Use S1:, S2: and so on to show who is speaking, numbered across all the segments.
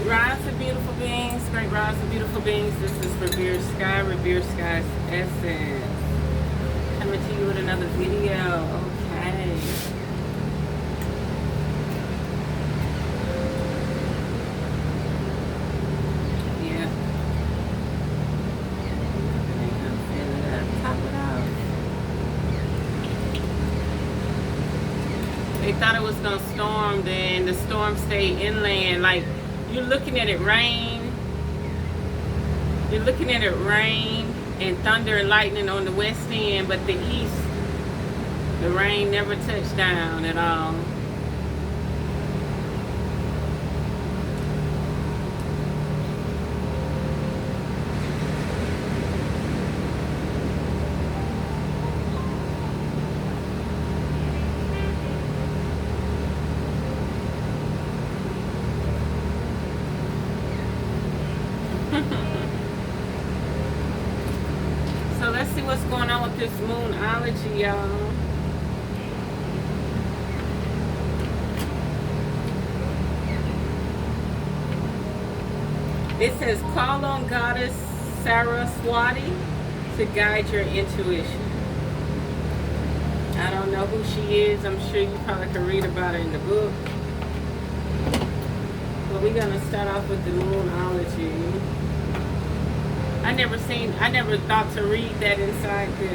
S1: Rise of beautiful beings, great rise of beautiful beings. This is Revere Sky, Revere Sky's Essence. Coming to you with another video. Okay. Yeah. Top it out. They thought it was gonna storm, then the storm stayed inland. Like, you're looking at it rain. You're looking at it rain and thunder and lightning on the west end, but the east, the rain never touched down at all. So let's see what's going on with this moonology, y'all. It says, call on Goddess Saraswati to guide your intuition. I don't know who she is. I'm sure you probably can read about her in the book. But we're going to start off with the moonology. I never thought to read that inside the,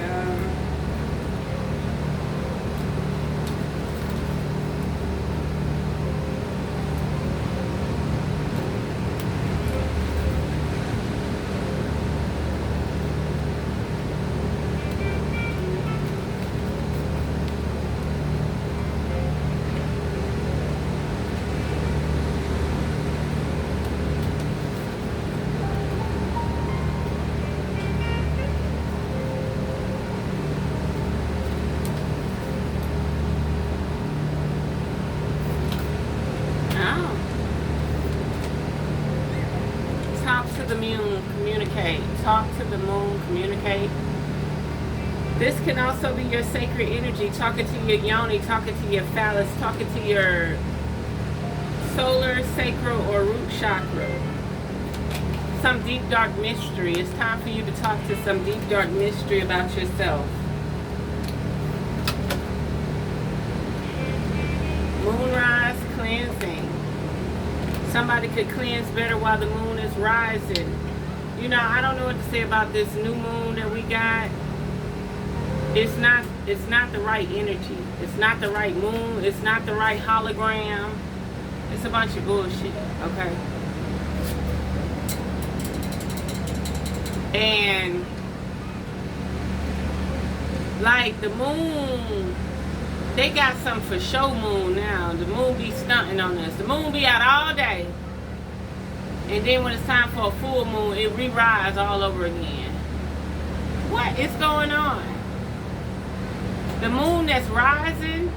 S1: talk to the moon, communicate. Talk to the moon, communicate. This can also be your sacred energy, talking to your yoni, talking to your phallus, talking to your solar, sacral, or root chakra. Some deep, dark mystery. It's time for you to talk to some deep, dark mystery about yourself. Moonrise cleansing. Somebody could cleanse better while the moon is rising. You know, I don't know what to say about this new moon that we got. It's not the right energy. It's not the right moon. It's not the right hologram. It's a bunch of bullshit, okay? And like the moon, they got something for show moon now. The moon be stunting on us. The moon be out all day. And then when it's time for a full moon, it re-rise all over again. What is going on? The moon that's rising,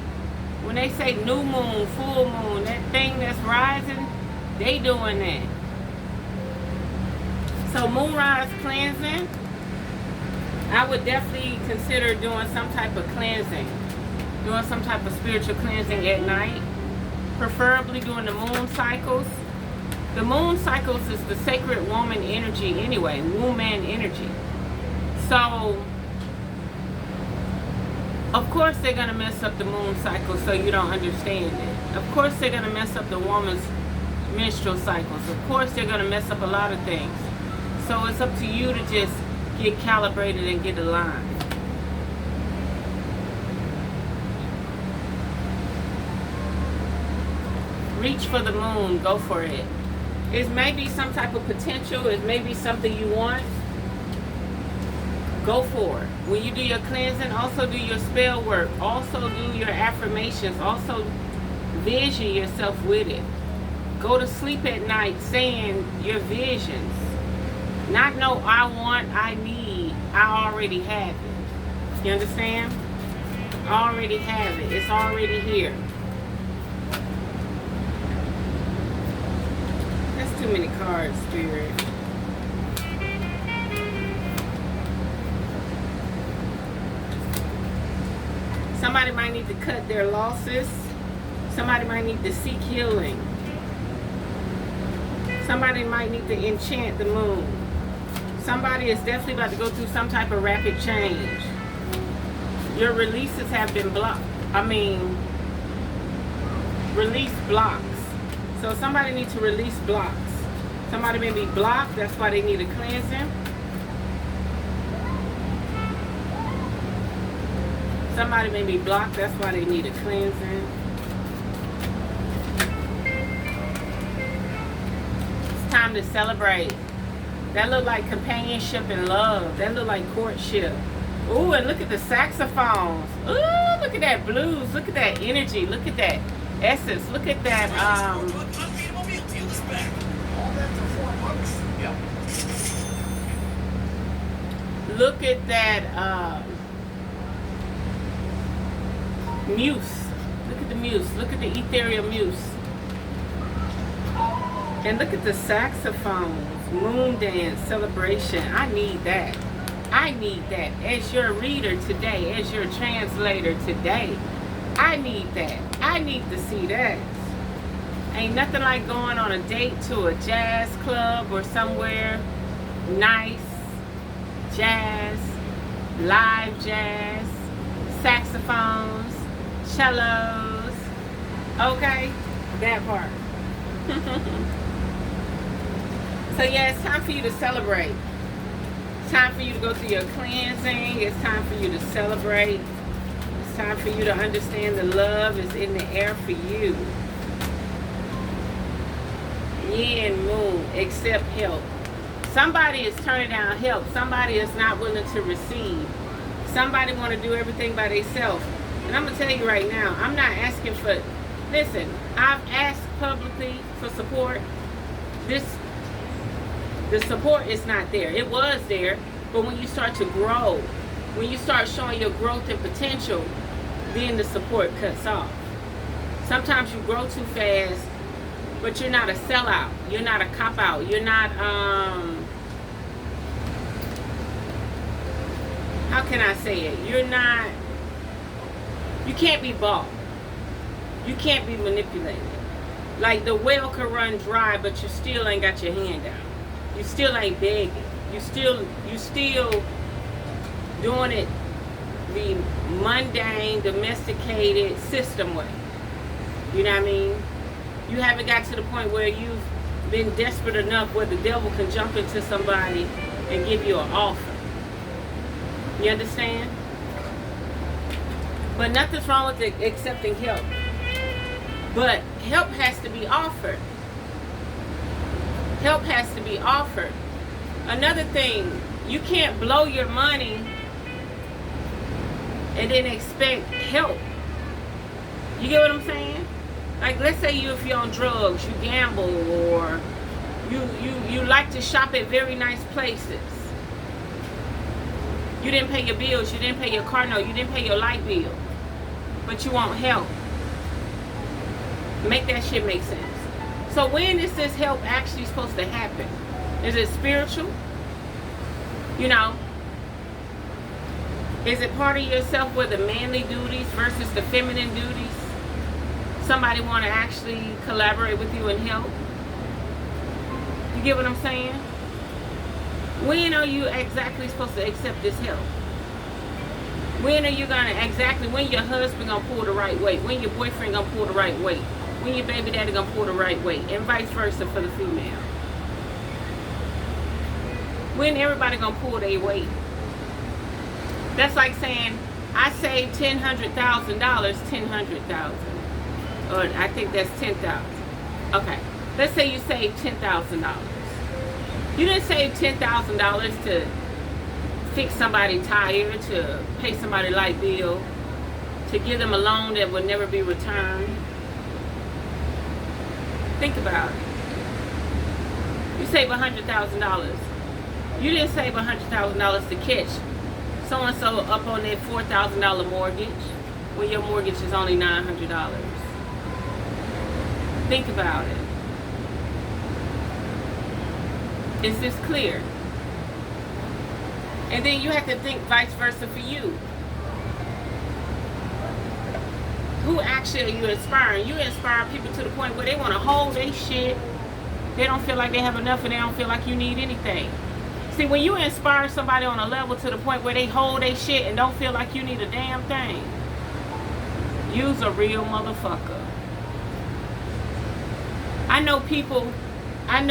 S1: when they say new moon, full moon, that thing that's rising, they doing that. So moonrise cleansing, I would definitely consider doing some type of cleansing. Doing some type of spiritual cleansing at night, preferably during the moon cycles. The moon cycles is the sacred woman energy anyway, woman energy. So, of course they're going to mess up the moon cycle so you don't understand it. Of course they're going to mess up the woman's menstrual cycles. Of course they're going to mess up a lot of things. So it's up to you to just get calibrated and get aligned. Reach for the moon, go for it. It may be some type of potential, it may be something you want. Go for it. When you do your cleansing, also do your spell work. Also do your affirmations. Also vision yourself with it. Go to sleep at night saying your visions. Not no I want, I need. I already have it. You understand? I already have it. It's already here. That's too many cards, Spirit. Somebody might need to cut their losses. Somebody might need to seek healing. Somebody might need to enchant the moon. Somebody is definitely about to go through some type of rapid change. Your releases have been blocked. Release blocks. So somebody needs to release blocks. Somebody may be blocked. That's why they need a cleansing. Somebody may be blocked. That's why they need a cleansing. It's time to celebrate. That look like companionship and love. That look like courtship. Ooh, and look at the saxophones. Ooh, look at that blues. Look at that energy. Look at that essence. Look at that, look at that, muse. Look at the muse. Look at the ethereal muse. And look at the saxophones. Moon dance, celebration. I need that. I need that. As your reader today, as your translator today, I need that. I need to see that. Ain't nothing like going on a date to a jazz club or somewhere nice. Jazz, live jazz, saxophones, cellos. Okay, that part. So yeah, it's time for you to celebrate. It's time for you to go through your cleansing. It's time for you to celebrate. It's time for you to understand the love is in the air for you. Yin, moon, accept help. Somebody is turning down help. Somebody is not willing to receive. Somebody want to do everything by themselves. And I'm going to tell you right now, I'm not asking for, listen, I've asked publicly for support. The support is not there. It was there, but when you start to grow, when you start showing your growth and potential, then the support cuts off. Sometimes you grow too fast, but you're not a sellout. You're not a cop-out. You're not, how can I say it? You're not, you can't be bought. You can't be manipulated. Like the well can run dry, but you still ain't got your hand out. You still ain't begging. You still doing it the mundane, domesticated system way. You know what I mean? You haven't got to the point where you've been desperate enough where the devil can jump into somebody and give you an offer. You understand? But nothing's wrong with accepting help. But help has to be offered. Help has to be offered. Another thing, you can't blow your money and then expect help. You get what I'm saying? Like, let's say if you're on drugs, you gamble, or you like to shop at very nice places. You didn't pay your bills, you didn't pay your car note, you didn't pay your light bill, but you want help. Make that shit make sense. So when is this help actually supposed to happen? Is it spiritual? You know? Is it part of yourself where the manly duties versus the feminine duties? Somebody want to actually collaborate with you and help? You get what I'm saying? When are you exactly supposed to accept this help? When are you going to exactly, when your husband going to pull the right weight? When your boyfriend going to pull the right weight? When your baby daddy going to pull the right weight? And vice versa for the female. When everybody going to pull their weight? That's like saying, I saved $100,000, $100,000. Or I think that's $10,000. Okay. Let's say you saved $10,000. You didn't save $10,000 to fix somebody's tire, to pay somebody's light bill, to give them a loan that would never be returned. Think about it. You save $100,000. You didn't save $100,000 to catch so-and-so up on that $4,000 mortgage when your mortgage is only $900. Think about it. Is this clear? And then you have to think vice versa for you. Who actually are you inspiring? You inspire people to the point where they want to hold their shit They don't feel like they have enough, and they don't feel like you need anything. See, when you inspire somebody on a level to the point where they hold their shit and don't feel like you need a damn thing, you's a real motherfucker. I know people that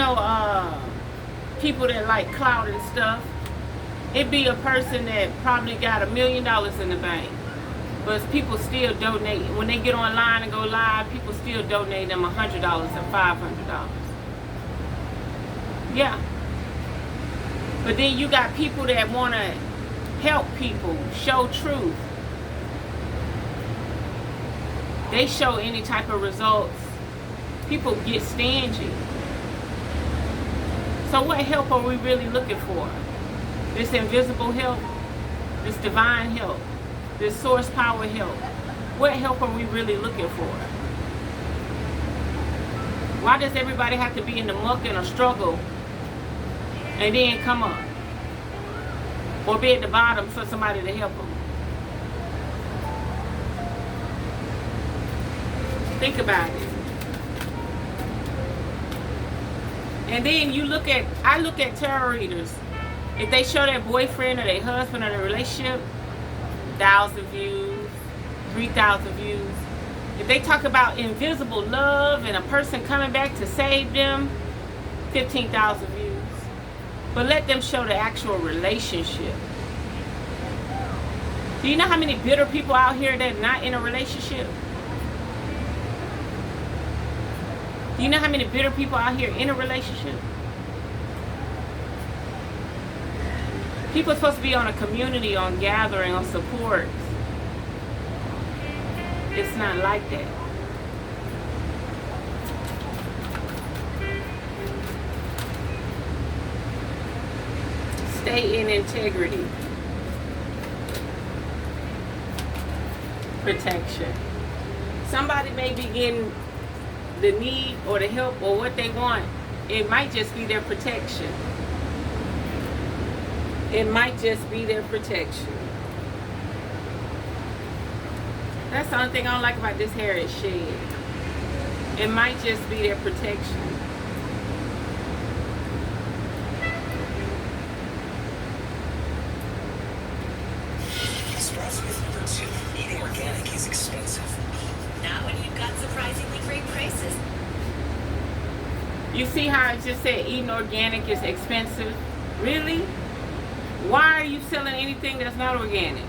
S1: like clout and stuff. It be a person that probably got $1 million in the bank, but people still donate. When they get online and go live, people still donate them $100 and $500. Yeah. But then you got people that want to help people, show truth. They show any type of results. People get stingy. So what help are we really looking for? This invisible help? This divine help? This source power help? What help are we really looking for? Why does everybody have to be in the muck and a struggle and then come up? Or be at the bottom for somebody to help them? Think about it. And then I look at tarot readers. If they show their boyfriend or their husband or their relationship, 1,000 views, 3,000 views. If they talk about invisible love and a person coming back to save them, 15,000 views. But let them show the actual relationship. Do you know how many bitter people out here that are not in a relationship? Do you know how many bitter people out here in a relationship? People are supposed to be on a community, on gathering, on support. It's not like that. Stay in integrity. Protection. Somebody may be getting the need or the help or what they want. It might just be their protection. It might just be their protection. That's the only thing I don't like about this hair is shed. It might just be their protection.
S2: Starts with number 2. Eating organic is expensive.
S3: Not when you've got surprisingly great prices.
S1: You see how I just said eating organic is expensive? Really? Why are you selling anything that's not organic?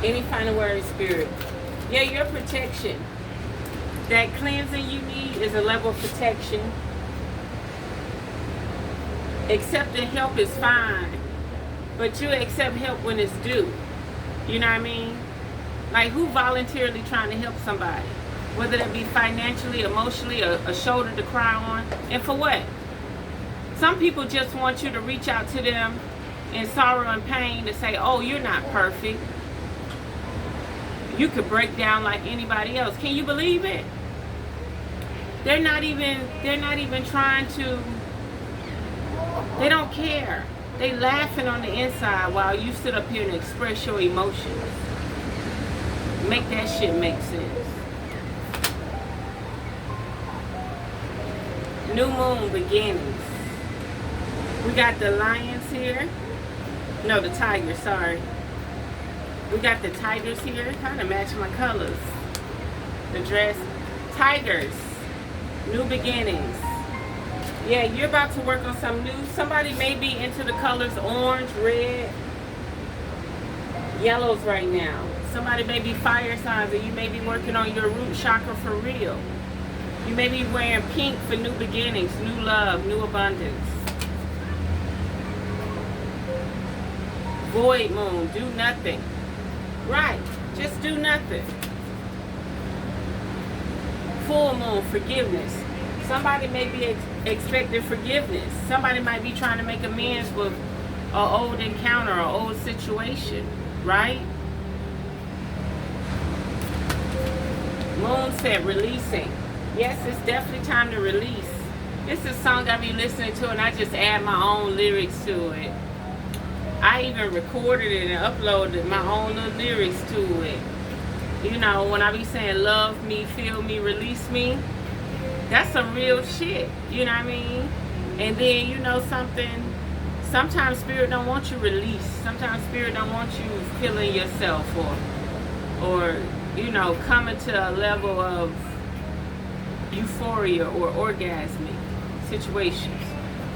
S1: Any final word, spirit? Yeah, your protection. That cleansing you need is a level of protection. Accepting help is fine, but you accept help when it's due. You know what I mean? Like, who voluntarily trying to help somebody? Whether that be financially, emotionally, a shoulder to cry on. And for what? Some people just want you to reach out to them in sorrow and pain to say, oh, you're not perfect. You could break down like anybody else. Can you believe it? They're not even trying to. They don't care. They laughing on the inside while you sit up here and express your emotions. Make that shit make sense. New moon beginnings. We got the lions here. No, the tigers, sorry. We got the tigers here. Kind of match my colors. The dress. Tigers. New beginnings. Yeah, you're about to work on something new. Somebody may be into the colors orange, red, yellows right now. Somebody may be fire signs, or you may be working on your root chakra for real. You may be wearing pink for new beginnings, new love, new abundance. Void moon, do nothing. Right, just do nothing. Full moon, forgiveness. Somebody may be expecting forgiveness. Somebody might be trying to make amends with an old encounter or old situation, right? Moon said releasing. Yes, it's definitely time to release. It's a song I be listening to and I just add my own lyrics to it. I even recorded it and uploaded my own little lyrics to it. You know, when I be saying love me, feel me, release me, that's some real shit. You know what I mean? And then, you know something? Sometimes spirit don't want you released. Sometimes spirit don't want you feeling yourself or you know, coming to a level of euphoria or orgasmic situations.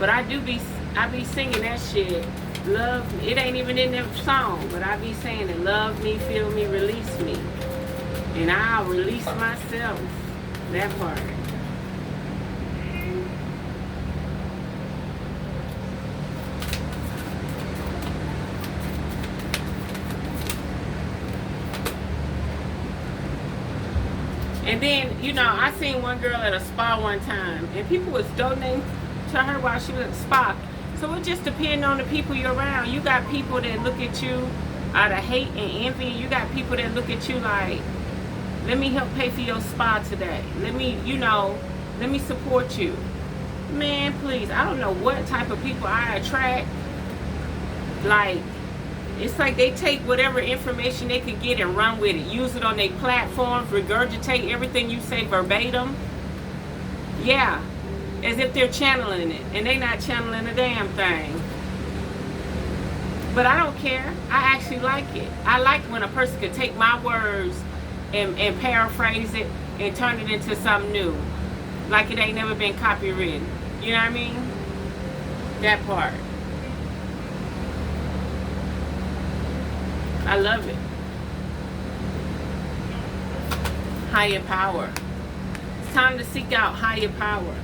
S1: But I be singing that shit. Love me. It ain't even in that song, but I be saying it. Love me, feel me, release me. And I'll release myself. That part. And then, you know, I seen one girl at a spa one time, and people was donating to her while she was at the spa. So it just depends on the people you're around. You got people that look at you out of hate and envy. You got people that look at you like, let me help pay for your spa today. Let me, you know, let me support you. Man, please, I don't know what type of people I attract. Like, it's like they take whatever information they can get and run with it. Use it on their platforms, regurgitate everything you say verbatim. Yeah, as if they're channeling it. And they're not channeling a damn thing. But I don't care. I actually like it. I like when a person can take my words and paraphrase it and turn it into something new. Like it ain't never been copywritten. You know what I mean? That part. I love it. Higher power. It's time to seek out higher power.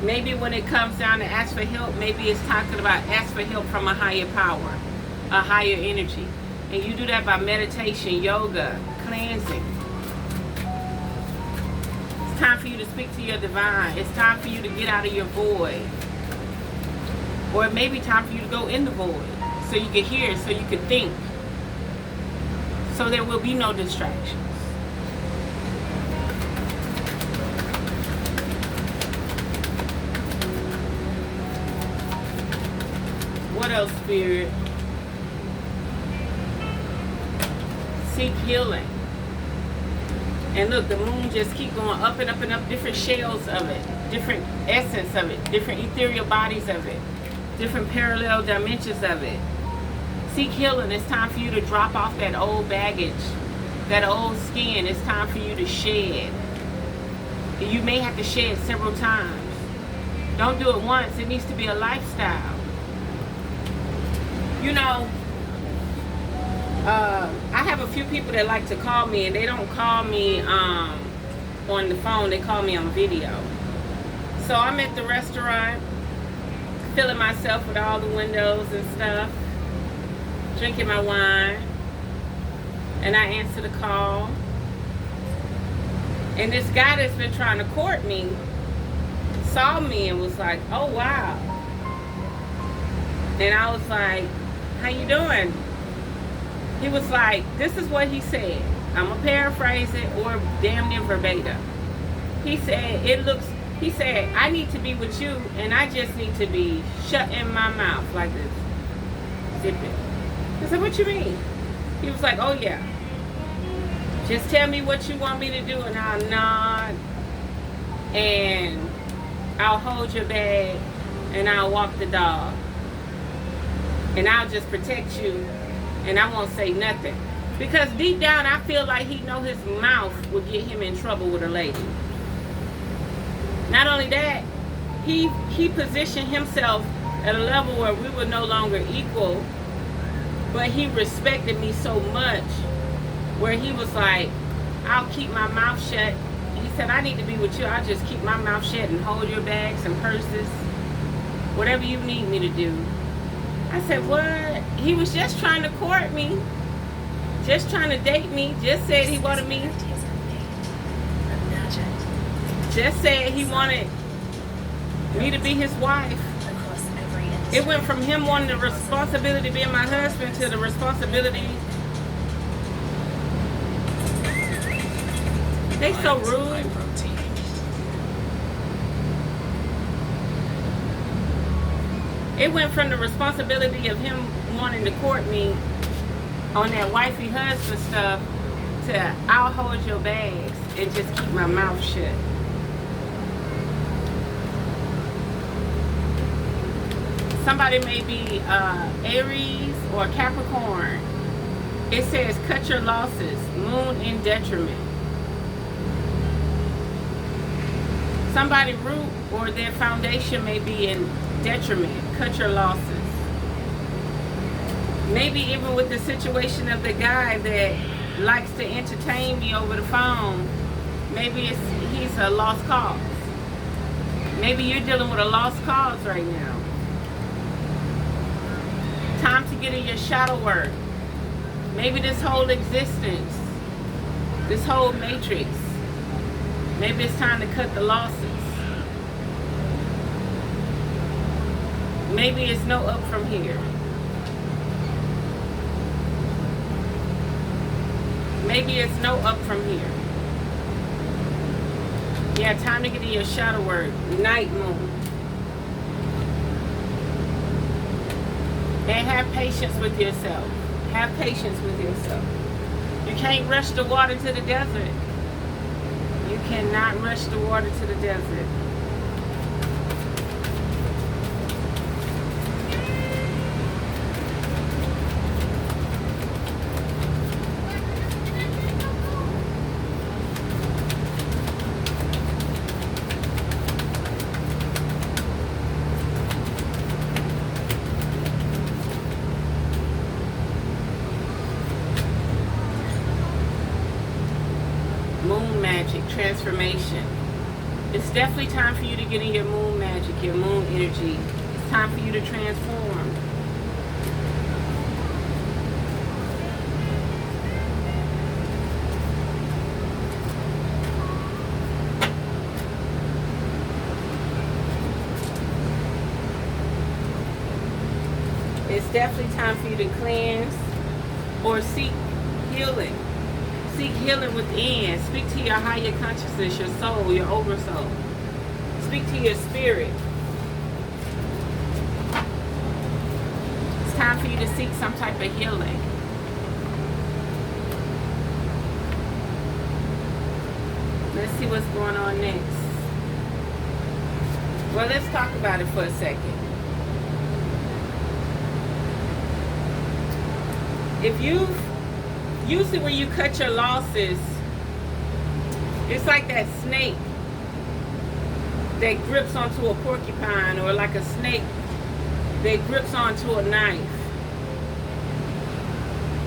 S1: Maybe when it comes down to ask for help, maybe it's talking about ask for help from a higher power, a higher energy. And you do that by meditation, yoga, cleansing. It's time for you to speak to your divine. It's time for you to get out of your void. Or it may be time for you to go in the void so you can hear, so you can think. So there will be no distractions. What else, Spirit? Seek healing. And look, the moon just keep going up and up and up, different shells of it, different essence of it, different ethereal bodies of it, different parallel dimensions of it. Seek healing. It's time for you to drop off that old baggage, that old skin. It's time for you to shed. You may have to shed several times. Don't do it once. It needs to be a lifestyle. You know, I have a few people that like to call me, and they don't call me on the phone. They call me on video. So I'm at the restaurant, filling myself with all the windows and stuff, drinking my wine, and I answer the call. And this guy that's been trying to court me saw me and was like, oh wow. And I was like, how you doing? He was like, this is what he said. I'm gonna paraphrase it or damn near verbatim. He said, I need to be with you and I just need to be shutting my mouth like this. Zip it. I said, what you mean? He was like, oh yeah. Just tell me what you want me to do and I'll nod and I'll hold your bag and I'll walk the dog. And I'll just protect you and I won't say nothing. Because deep down I feel like he know his mouth will get him in trouble with a lady. Not only that, he positioned himself at a level where we were no longer equal, but he respected me so much where he was like, I'll keep my mouth shut. He said, I need to be with you. I'll just keep my mouth shut and hold your bags and purses, whatever you need me to do. I said, what? He was just trying to court me, just trying to date me, just said he wanted me, just said he wanted me to be his wife. It went from him wanting the responsibility of being my husband to the responsibility. They so rude. It went from the responsibility of him wanting to court me on that wifey husband stuff to I'll hold your bags and just keep my mouth shut. Somebody may be Aries or Capricorn. It says cut your losses, moon in detriment. Somebody root or their foundation may be in detriment. Cut your losses. Maybe even with the situation of the guy that likes to entertain me over the phone, maybe he's a lost cause. Maybe you're dealing with a lost cause right now. Time to get in your shadow work. Maybe this whole existence, this whole matrix, maybe it's time to cut the losses. Maybe it's no up from here. Maybe it's no up from here. Yeah, time to get in your shadow work. Night moon. And have patience with yourself. Have patience with yourself. You can't rush the water to the desert. You cannot rush the water to the desert. Moon magic, transformation. It's definitely time for you to get in your moon magic, your moon energy. It's time for you to transform. It's definitely time for you to cleanse or seek healing. Seek healing within. Speak to your higher consciousness, your soul, your oversoul. Speak to your spirit. It's time for you to seek some type of healing. Let's see what's going on next. Well, let's talk about it for a second. If you've usually when you cut your losses, it's like that snake that grips onto a porcupine, or like a snake that grips onto a knife.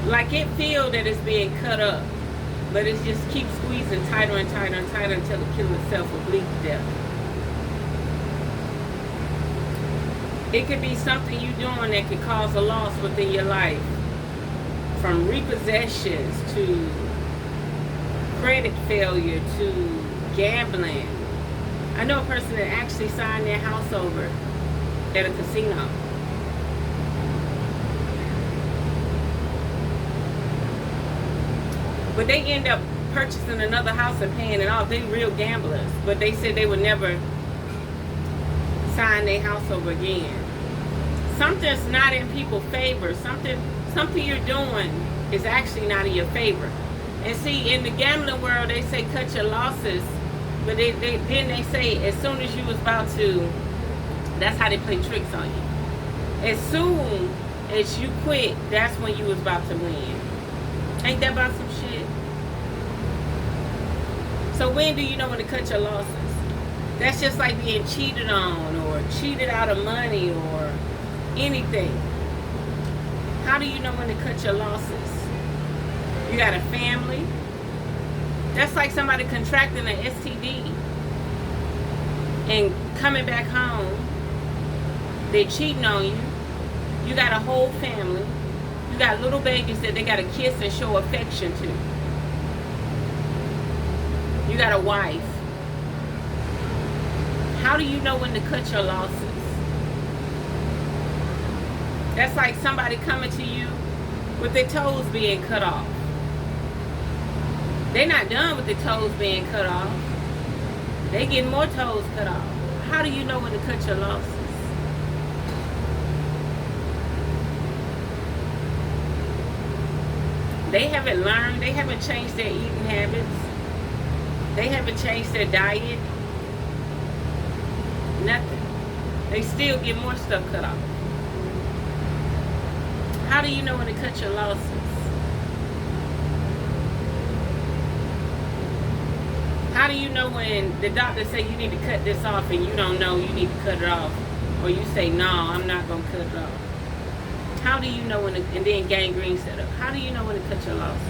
S1: Like it feels that it's being cut up, but it just keeps squeezing tighter and tighter and tighter until it kills itself or bleeds to death. It could be something you're doing that could cause a loss within your life. From repossessions to credit failure to gambling. I know a person that actually signed their house over at a casino. But they end up purchasing another house and paying it off. They real gamblers. But they said they would never sign their house over again. Something's not in people's favor. Something you're doing is actually not in your favor. And see, in the gambling world, they say cut your losses, but then they say as soon as you was about to, that's how they play tricks on you. As soon as you quit, that's when you was about to win. Ain't that about some shit? So when do you know when to cut your losses? That's just like being cheated on or cheated out of money or anything. How do you know when to cut your losses? You got a family. That's like somebody contracting an STD and coming back home. They're cheating on you. You got a whole family. You got little babies that they got to kiss and show affection to. You got a wife. How do you know when to cut your losses? That's like somebody coming to you with their toes being cut off. They're not done with their toes being cut off. They getting more toes cut off. How do you know when to cut your losses? They haven't learned. They haven't changed their eating habits. They haven't changed their diet. Nothing. They still get more stuff cut off. How do you know when to cut your losses? How do you know when the doctor say you need to cut this off and you don't know you need to cut it off? Or you say, no, I'm not going to cut it off. How do you know when to, and then gangrene set up. How do you know when to cut your losses?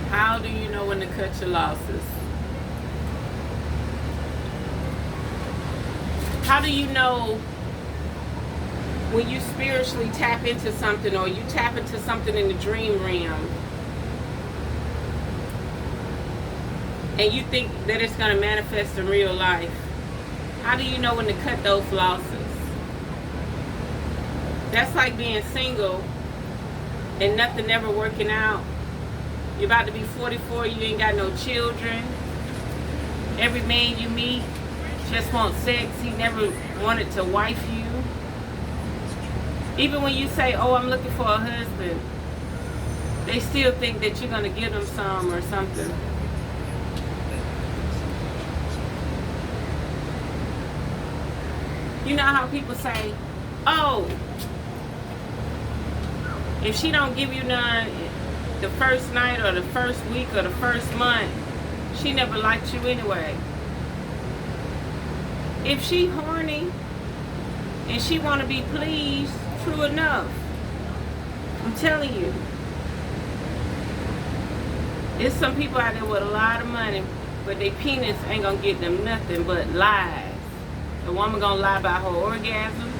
S1: How do you know when to cut your losses? How do you know when you spiritually tap into something or you tap into something in the dream realm and you think that it's going to manifest in real life? How do you know when to cut those losses? That's like being single and nothing ever working out. You're about to be 44, you ain't got no children. Every man you meet just wants sex. He never wanted to wife you. Even when you say, oh, I'm looking for a husband, they still think that you're going to give them some or something. You know how people say, oh, if she don't give you none the first night or the first week or the first month, she never liked you anyway. If she horny and she want to be pleased, true enough. I'm telling you. There's some people out there with a lot of money, but their penis ain't going to get them nothing but lies. The woman going to lie about her orgasm.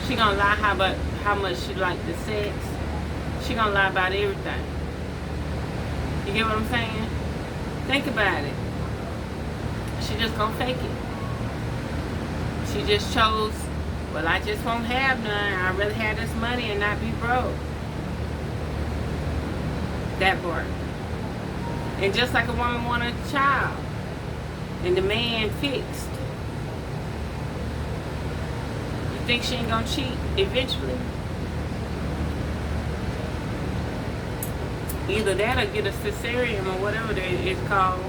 S1: She going to lie about how much she like the sex. She going to lie about everything. You get what I'm saying? Think about it. She just gonna fake it. She just chose, well, I just won't have none. I'd rather have this money and not be broke. That part. And just like a woman want a child, and the man fixed, you think she ain't gonna cheat eventually? Either that or get a cesarean or whatever it's called.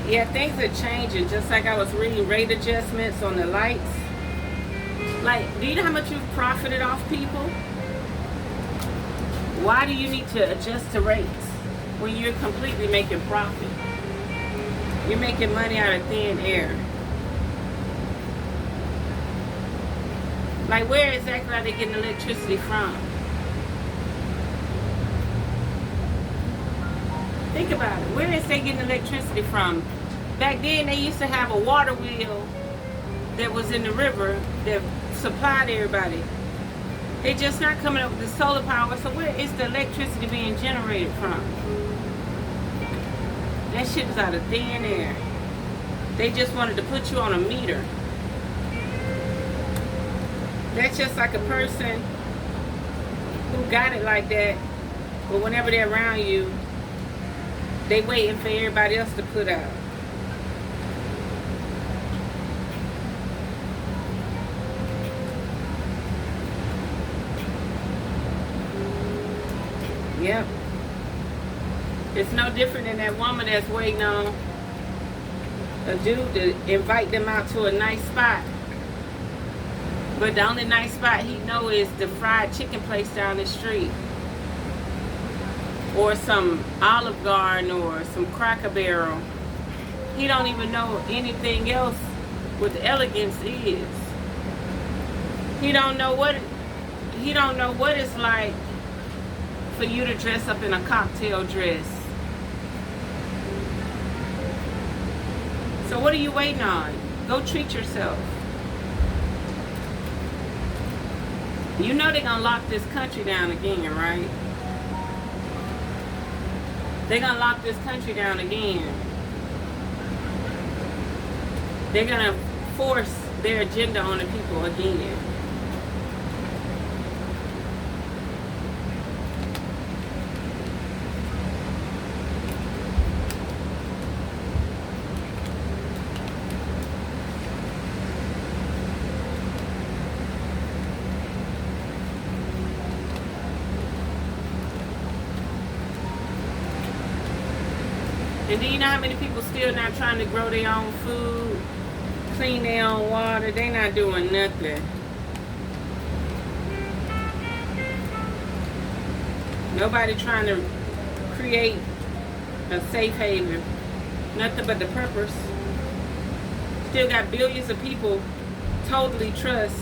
S1: Yeah, things are changing. Just like I was reading rate adjustments on the lights. Like, do you know how much you've profited off people? Why do you need to adjust the rates when you're completely making profit? You're making money out of thin air. Like, where exactly are they getting electricity from? Think about it. Where is they getting electricity from? Back then, they used to have a water wheel that was in the river that supplied everybody. They're just not coming up with the solar power. So where is the electricity being generated from? That shit is out of thin air. They just wanted to put you on a meter. That's just like a person who got it like that, but whenever they're around you, they waiting for everybody else to put out. Yep. It's no different than that woman that's waiting on a dude to invite them out to a nice spot. But the only nice spot he know is the fried chicken place down the street. Or some Olive Garden or some Cracker Barrel. He don't even know anything else what elegance is. He don't know what it's like for you to dress up in a cocktail dress. So what are you waiting on? Go treat yourself. You know they're gonna lock this country down again, right? They're gonna lock this country down again. They're gonna force their agenda on the people again. And do you know how many people still not trying to grow their own food, clean their own water? They not doing nothing. Nobody trying to create a safe haven. Nothing but the purpose. Still got billions of people totally trust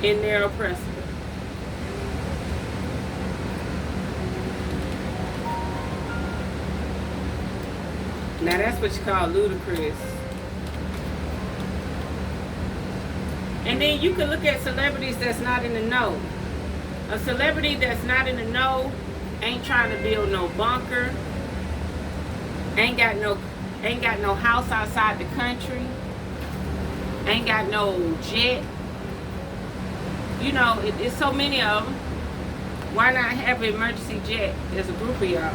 S1: in their oppressor. Now that's what you call ludicrous. And then you can look at celebrities that's not in the know. A celebrity that's not in the know ain't trying to build no bunker. Ain't got no house outside the country. Ain't got no jet. You know, it's so many of them. Why not have an emergency jet as a group of y'all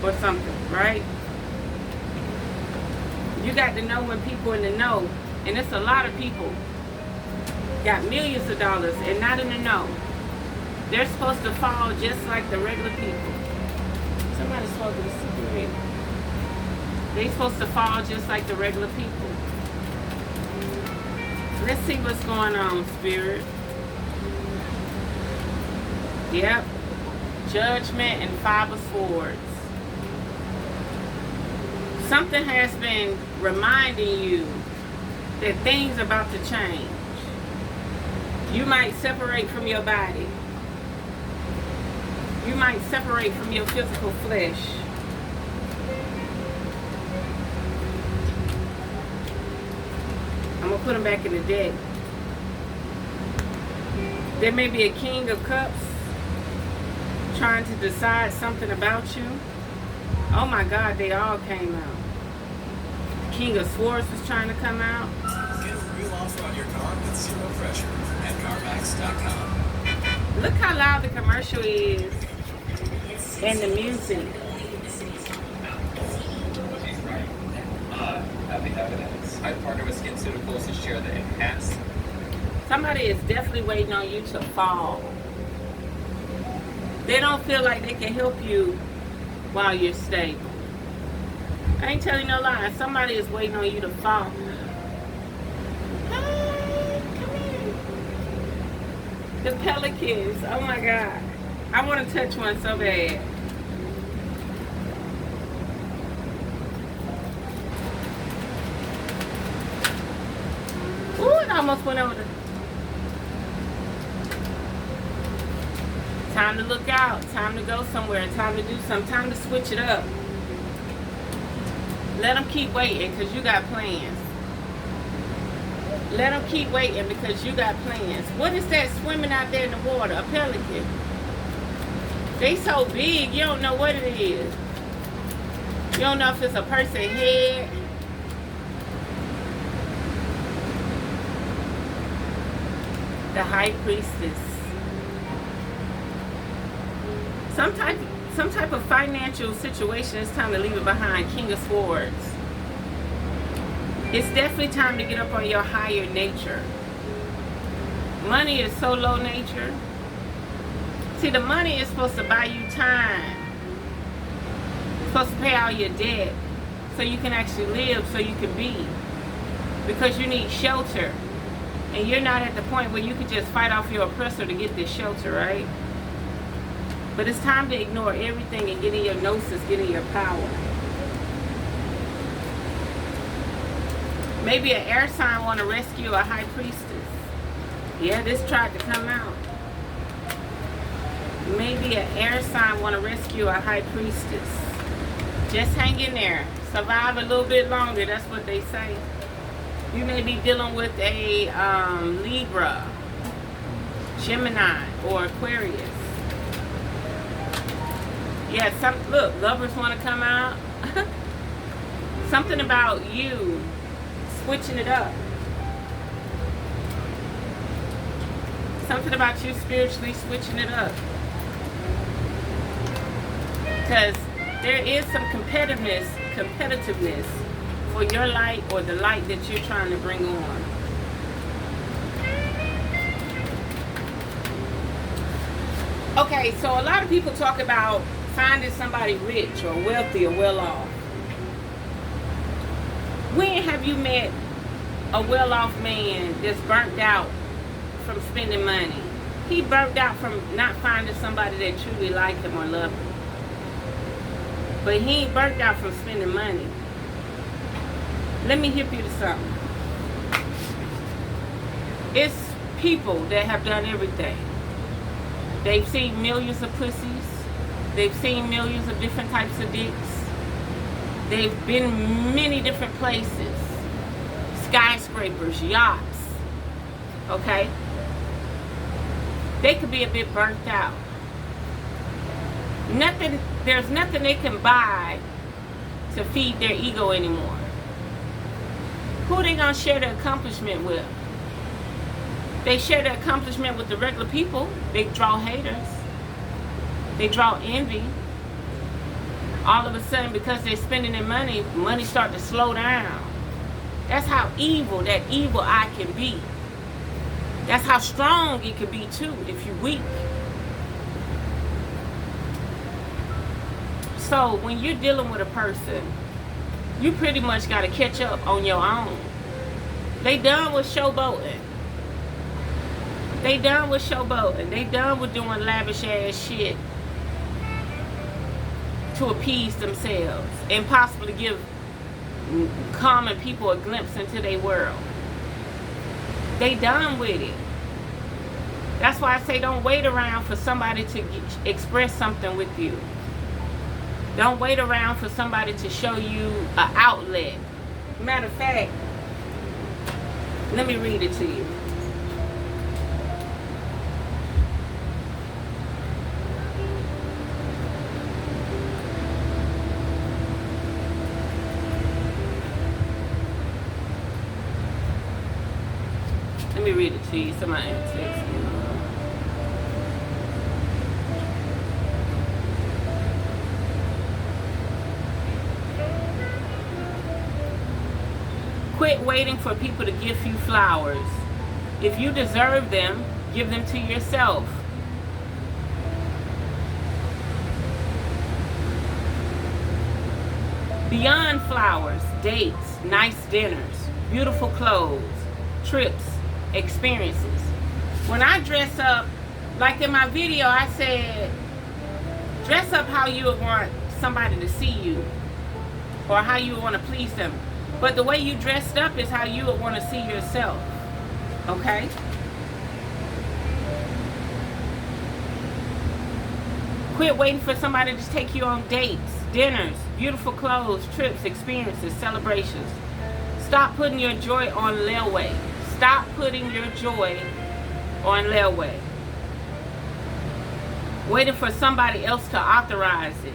S1: or something, right? You got to know when people in the know, and it's a lot of people got millions of dollars and not in the know. They're supposed to fall just like the regular people. Somebody's smoking a cigarette. They're supposed to fall just like the regular people. Let's see what's going on, Spirit. Yep. Judgment and 5 of Swords. Something has been reminding you that things are about to change. You might separate from your body. You might separate from your physical flesh. I'm going to put them back in the deck. There may be a King of Cups trying to decide something about you. Oh my God, they all came out. King of Swords was trying to come out.
S2: Get a real offer on your car with zero pressure at CarMax.com.
S1: Look how loud the commercial is and the music.
S4: I partner with SkinCeuticals to share the enhanced.
S1: Somebody is definitely waiting on you to fall. They don't feel like they can help you while you're stable. I ain't telling no lie. Somebody is waiting on you to fall. Hey, come here. The pelicans. Oh my God. I want to touch one so bad. Ooh, it almost went over the... Time to look out. Time to go somewhere. Time to do something. Time to switch it up. Let them keep waiting because you got plans. Let them keep waiting because you got plans. What is that swimming out there in the water? A pelican. They so big, you don't know what it is. You don't know if it's a person's head. The High Priestess. Some type of financial situation, it's time to leave it behind. King of Swords. It's definitely time to get up on your higher nature. Money is so low nature. See, the money is supposed to buy you time. It's supposed to pay all your debt so you can actually live, so you can be. Because you need shelter. And you're not at the point where you could just fight off your oppressor to get this shelter, right? But it's time to ignore everything and get in your gnosis, get in your power. Maybe an air sign want to rescue a high priestess. Yeah, this tried to come out. Maybe an air sign want to rescue a high priestess. Just hang in there. Survive a little bit longer. That's what they say. You may be dealing with a Libra, Gemini, or Aquarius. Yeah, look, lovers want to come out. Something about you switching it up. Something about you spiritually switching it up. Because there is some competitiveness for your light or the light that you're trying to bring on. Okay, so a lot of people talk about finding somebody rich or wealthy or well off. When have you met a well off man that's burnt out from spending money? He burnt out from not finding somebody that truly liked him or loved him. But he ain't burnt out from spending money. Let me hip you to something. It's people that have done everything. They've seen millions of pussies. They've seen millions of different types of dicks. They've been many different places. Skyscrapers, yachts. Okay? They could be a bit burnt out. There's nothing they can buy to feed their ego anymore. Who they gonna share their accomplishment with? They share their accomplishment with the regular people. They draw haters. They draw envy. All of a sudden, because they're spending their money start to slow down. That's how evil that evil eye can be. That's how strong it can be too if you're weak. So when you're dealing with a person, you pretty much got to catch up on your own. They done with showboating. They done with showboating. They done with doing lavish ass shit to appease themselves and possibly give common people a glimpse into their world. They done with it. That's why I say don't wait around for somebody to express something with you. Don't wait around for somebody to show you an outlet. Matter of fact, let me read it to you. Let me read it to you. Somebody text me. Quit waiting for people to give you flowers. If you deserve them, give them to yourself. Beyond flowers, dates, nice dinners, beautiful clothes, trips, experiences. When I dress up, like in my video, I said, dress up how you would want somebody to see you or how you would want to please them. But the way you dressed up is how you would want to see yourself. Okay? Quit waiting for somebody to take you on dates, dinners, beautiful clothes, trips, experiences, celebrations. Stop putting your joy on layaway. Stop putting your joy on layaway. Waiting for somebody else to authorize it.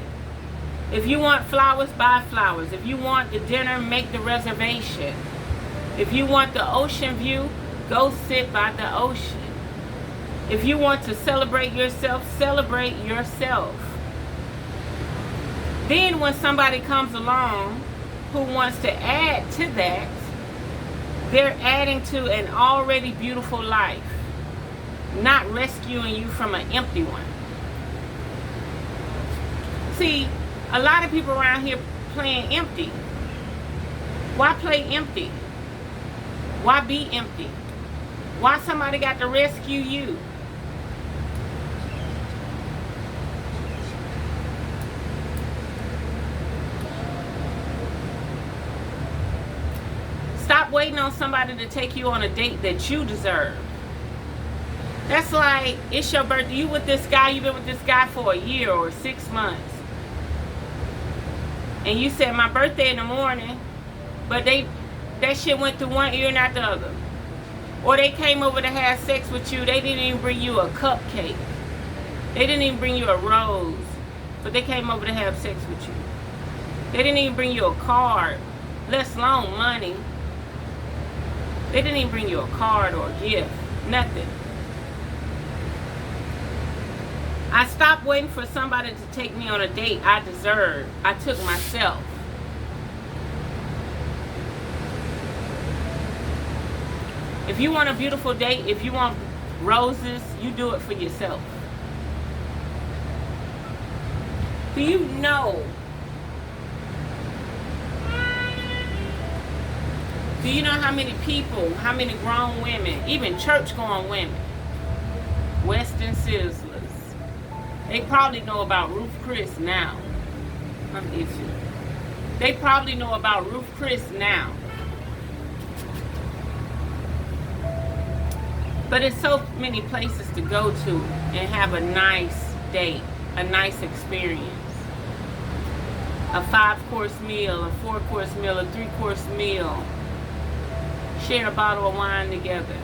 S1: If you want flowers, buy flowers. If you want the dinner, make the reservation. If you want the ocean view, go sit by the ocean. If you want to celebrate yourself, celebrate yourself. Then when somebody comes along who wants to add to that, they're adding to an already beautiful life, not rescuing you from an empty one. See, a lot of people around here playing empty. Why play empty? Why be empty? Why somebody got to rescue you? Stop waiting on somebody to take you on a date that you deserve. That's like, it's your birthday. You with this guy, you've been with this guy for a year or 6 months. And you said, my birthday in the morning, but that shit went through one ear and out the other. Or they came over to have sex with you. They didn't even bring you a cupcake. They didn't even bring you a rose. But they came over to have sex with you. They didn't even bring you a card, let alone money. They didn't even bring you a card or a gift. Nothing. I stopped waiting for somebody to take me on a date I deserved. I took myself. If you want a beautiful date, if you want roses, you do it for yourself. Do you know? Do you know how many people, how many grown women, even church-going women, Western Sizzlers, they probably know about Ruth Chris now. I'm itchy. They probably know about Ruth Chris now. But it's so many places to go to and have a nice date, a nice experience. A 5-course meal, a 4-course meal, a 3-course meal. Share a bottle of wine together.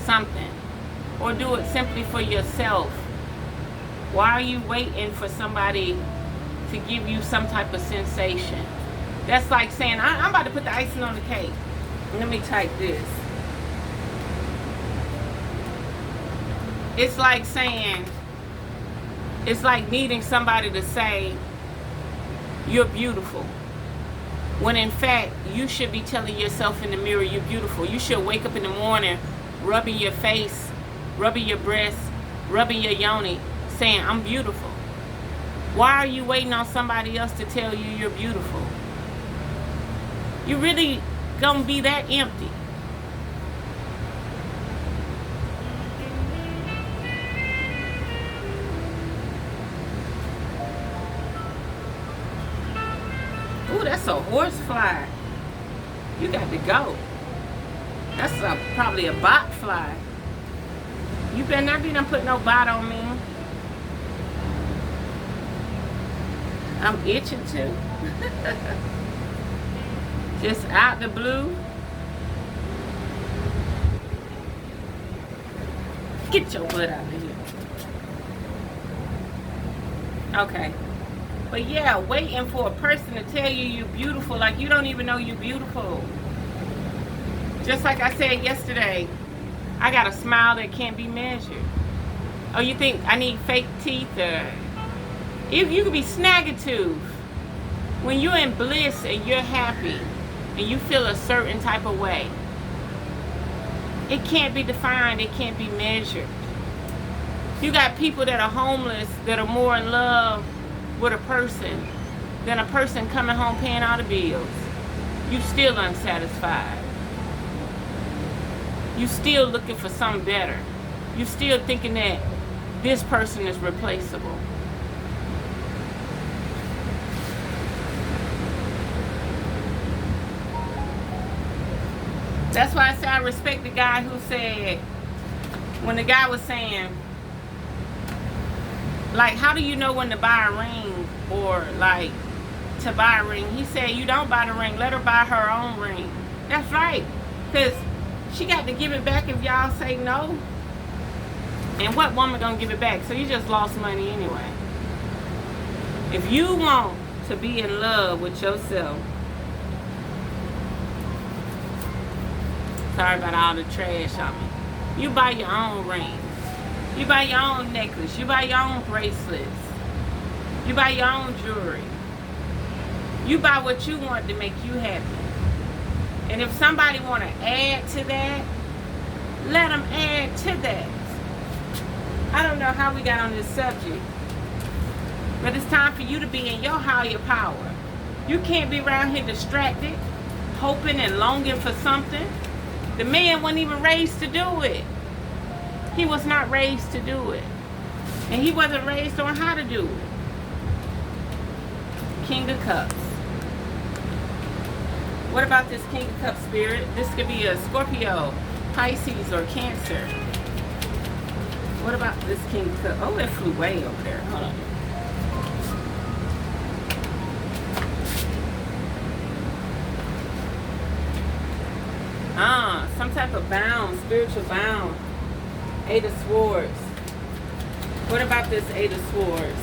S1: Something. Or do it simply for yourself. Why are you waiting for somebody to give you some type of sensation? That's like saying, I'm about to put the icing on the cake. Let me type this. It's like saying, it's like needing somebody to say, you're beautiful. When in fact, you should be telling yourself in the mirror, you're beautiful. You should wake up in the morning, rubbing your face, rubbing your breasts, rubbing your yoni, saying, I'm beautiful. Why are you waiting on somebody else to tell you you're beautiful? You really gonna be that empty? Ooh, that's a horsefly. You got to go. That's probably a bot fly. You better not be done put no bot on me. I'm itching too. Just out the blue. Get your butt out of here. Okay. But yeah, waiting for a person to tell you you're beautiful, like you don't even know you're beautiful. Just like I said yesterday, I got a smile that can't be measured. Oh, you think I need fake teeth? Or you could be snagger-tooth. When you're in bliss and you're happy and you feel a certain type of way, it can't be defined, it can't be measured. You got people that are homeless that are more in love with a person than a person coming home paying all the bills. You still unsatisfied. You still looking for something better. You still thinking that this person is replaceable. That's why I say I respect the guy who said, when the guy was saying, like, how do you know when to buy a ring or like to buy a ring? He said, you don't buy the ring, let her buy her own ring. That's right, because she got to give it back if y'all say no. And what woman gonna give it back? So you just lost money anyway. If you want to be in love with yourself, sorry about all the trash on me, you buy your own ring. You buy your own necklace. You buy your own bracelets. You buy your own jewelry. You buy what you want to make you happy. And if somebody want to add to that, let them add to that. I don't know how we got on this subject. But it's time for you to be in your higher power. You can't be around here distracted, hoping and longing for something. The man wasn't even raised to do it. He was not raised to do it. And he wasn't raised on how to do it. King of Cups. What about this King of Cups spirit? This could be a Scorpio, Pisces, or Cancer. What about this King of Cups? Oh, it flew way over there. Hold on. Some type of bound, spiritual bound. Eight of Swords. What about this Eight of Swords?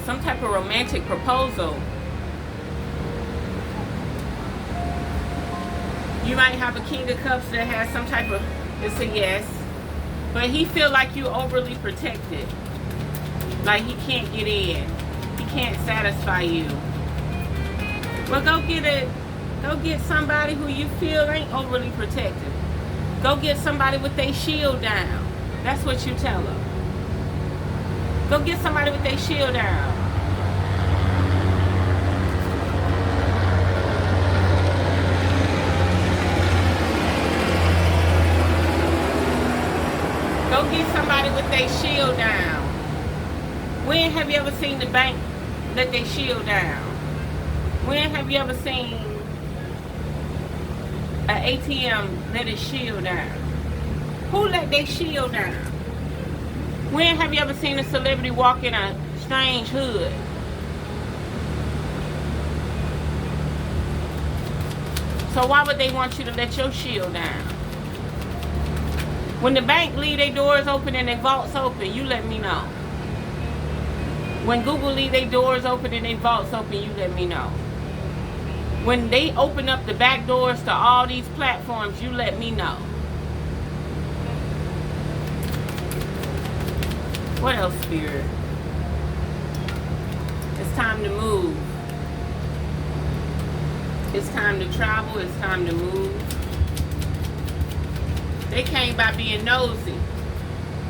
S1: Some type of romantic proposal. You might have a King of Cups that has some type of, it's a yes, but he feel like you overly protected. Like he can't get in. He can't satisfy you. Well, go get somebody who you feel ain't overly protected. Go get somebody with their shield down. That's what you tell them. Go get somebody with their shield down. Go get somebody with their shield down. When have you ever seen the bank let their shield down? When have you ever seen an ATM let its shield down? Who let their shield down? When have you ever seen a celebrity walk in a strange hood? So why would they want you to let your shield down? When the bank leave their doors open and their vaults open, you let me know. When Google leave their doors open and their vaults open, you let me know. When they open up the back doors to all these platforms, you let me know. What else, Spirit? It's time to move. It's time to travel. It's time to move. They came by being nosy.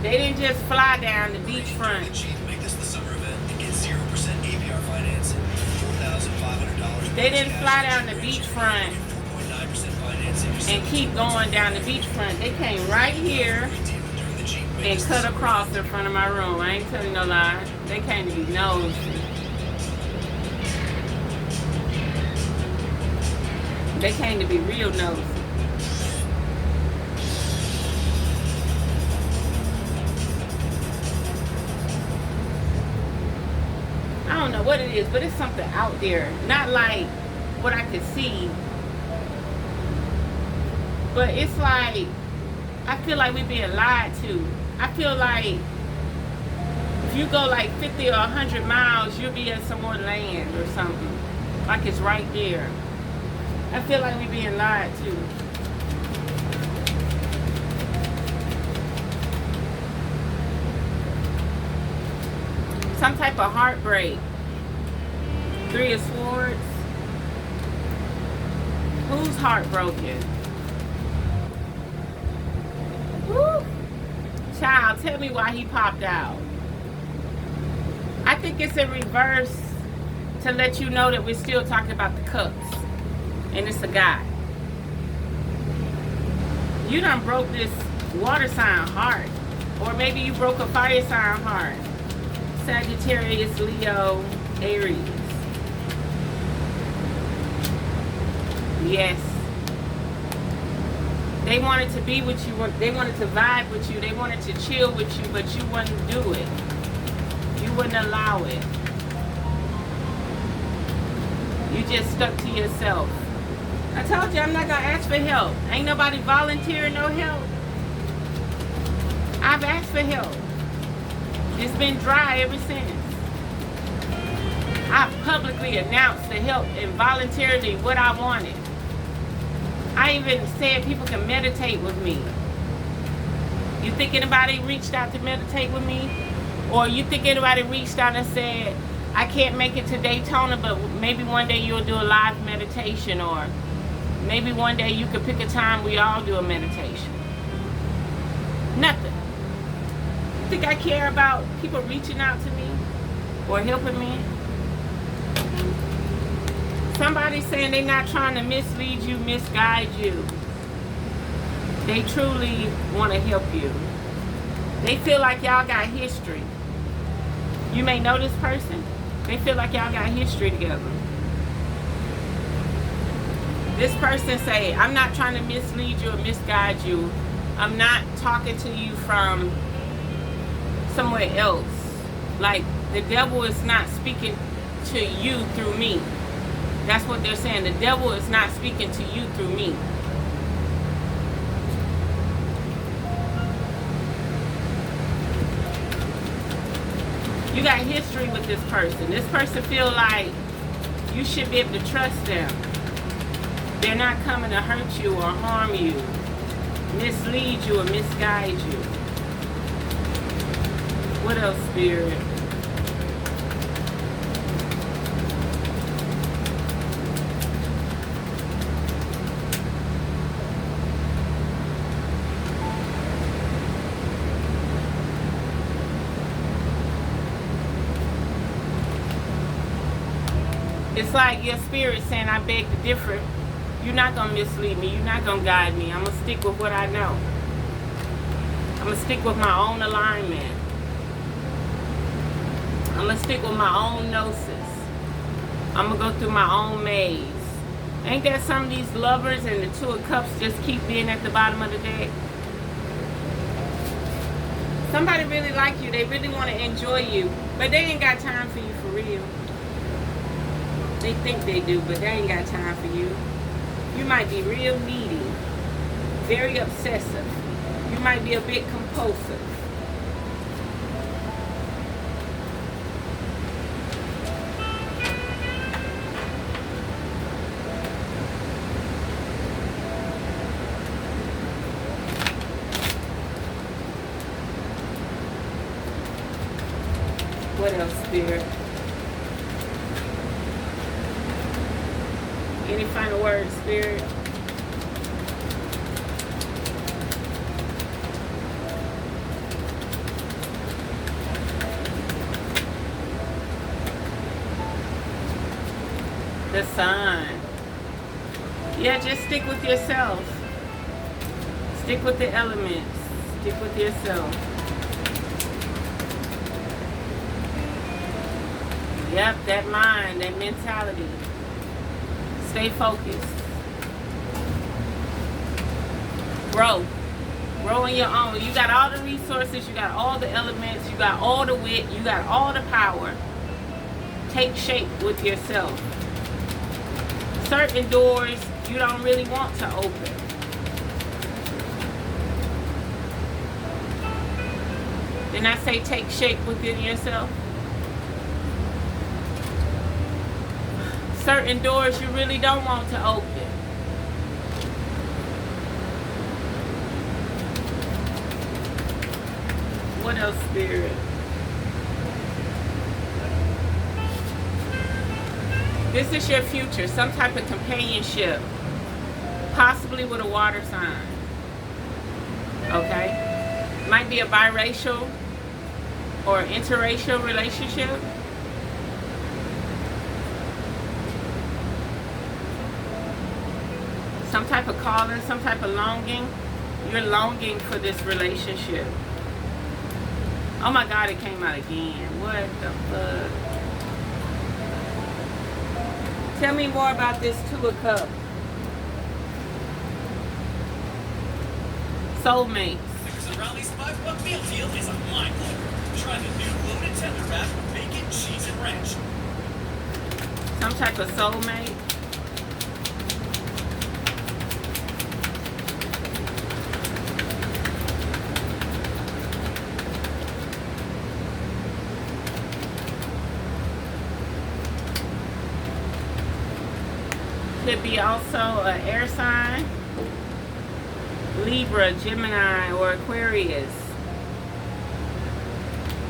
S1: They didn't just fly down the beachfront.
S2: Make this the summer event and get 0% APR financing. $4,500.
S1: They didn't fly down the beachfront
S2: 4.9% financing.
S1: and keep going down the beachfront. They came right here and cut across in front of my room. I ain't telling no lie. They came to be nosy. They came to be real nosy. I don't know what it is, but it's something out there. Not like what I could see. But it's like, I feel like we're being lied to. I feel like if you go like 50 or 100 miles, you'll be at some more land or something. Like it's right there. I feel like we're being lied to. Some type of heartbreak. Three of Swords. Who's heartbroken? Woo. Child, tell me why he popped out. I think it's in reverse to let you know that we're still talking about the cups. And it's a guy. You done broke this water sign heart. Or maybe you broke a fire sign heart. Sagittarius, Leo, Aries. Yes. They wanted to be with you. They wanted to vibe with you. They wanted to chill with you, but you wouldn't do it. You wouldn't allow it. You just stuck to yourself. I told you I'm not going to ask for help. Ain't nobody volunteering no help. I've asked for help. It's been dry ever since. I publicly announced the help and voluntarily what I wanted. I even said people can meditate with me. You think anybody reached out to meditate with me? Or you think anybody reached out and said, I can't make it to Daytona, but maybe one day you'll do a live meditation, or Maybe one day you could pick a time we all do a meditation. Nothing. You think I care about people reaching out to me or helping me? Somebody's saying they're not trying to mislead you, misguide you. They truly want to help you. They feel like y'all got history. You may know this person. They feel like y'all got history together. This person say, I'm not trying to mislead you or misguide you. I'm not talking to you from somewhere else. Like, the devil is not speaking to you through me. That's what they're saying. The devil is not speaking to you through me. You got history with this person. This person feel like you should be able to trust them. They're not coming to hurt you or harm you, mislead you or misguide you. What else, Spirit? It's like your spirit saying, I beg to differ. You're not going to mislead me. You're not going to guide me. I'm going to stick with what I know. I'm going to stick with my own alignment. I'm going to stick with my own gnosis. I'm going to go through my own maze. Ain't that some of these lovers and the Two of Cups just keep being at the bottom of the deck? Somebody really like you. They really want to enjoy you. But they ain't got time for you for real. They think they do, but they ain't got time for you. You might be real needy, very obsessive. You might be a bit compulsive. What else, Spirit? Any final words, Spirit? The Sun. Yeah, just stick with yourself. Stick with the elements. Stick with yourself. Yep, that mind, that mentality. Stay focused. Grow. Grow in your own. You got all the resources, you got all the elements, you got all the wit, you got all the power. Take shape with yourself. Certain doors you don't really want to open. Didn't I say take shape within yourself? Certain doors you really don't want to open. What else, Spirit? This is your future, some type of companionship, possibly with a water sign. Okay? Might be a biracial or interracial relationship. Some type of calling, some type of longing. You're longing for this relationship. Oh my God, it came out again. What the fuck? Tell me more about this Two of Cups. Soulmates.
S2: Because around these $5 meal deal is a mind blower. Try the new loaded tender wrap, bacon, cheese, and ranch.
S1: Some type of soulmate. Could be also an air sign, Libra, Gemini, or Aquarius.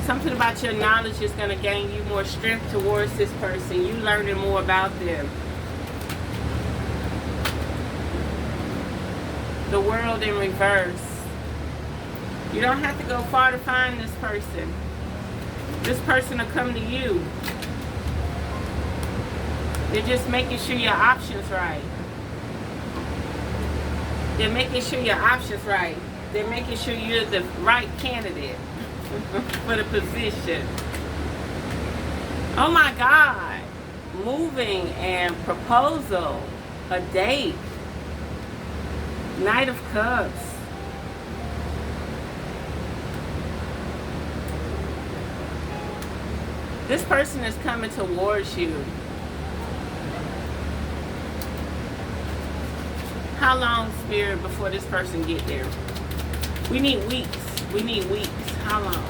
S1: Something about your knowledge is going to gain you more strength towards this person. You learning more about them. the world in reverse. You don't have to go far to find this person. This person will come to you. They're just making sure your options right. They're making sure your options right. They're making sure you're the right candidate for the position. Oh my God. Moving and proposal. A date. Knight of Cups. This person is coming towards you. How long, Spirit, before this person get there? We need weeks. We need weeks. How long?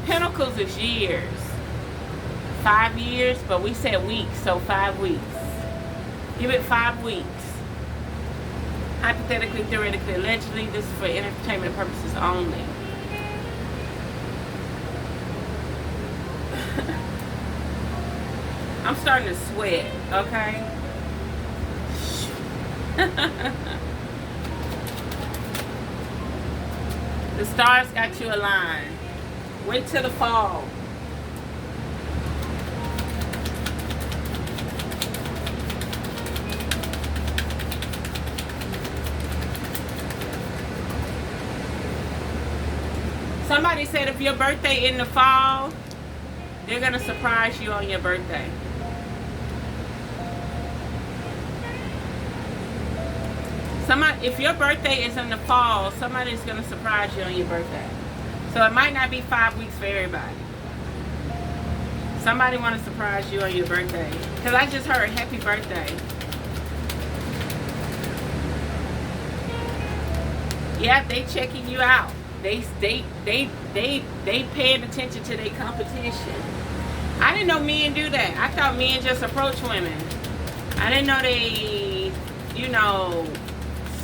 S1: Pentacles is years. 5 years, but we said weeks, so 5 weeks. Give it 5 weeks. Hypothetically, theoretically, allegedly, this is for entertainment purposes only. I'm starting to sweat, okay? The stars got you aligned. Wait till the fall. Somebody said if your birthday in the fall, they're going to surprise you on your birthday. If your birthday is in the fall, somebody's going to surprise you on your birthday. So it might not be 5 weeks for everybody. Somebody want to surprise you on your birthday. Because I just heard happy birthday. Yeah, they checking you out. They paying attention to their competition. I didn't know men do that. I thought men just approach women. I didn't know they, you know,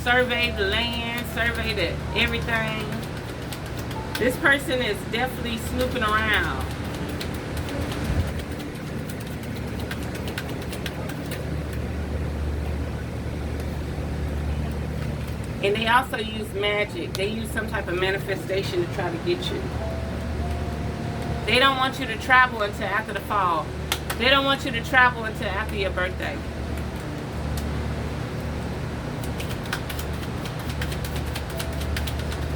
S1: survey the land, survey the everything. This person is definitely snooping around. And they also use magic. They use some type of manifestation to try to get you. They don't want you to travel until after the fall. They don't want you to travel until after your birthday.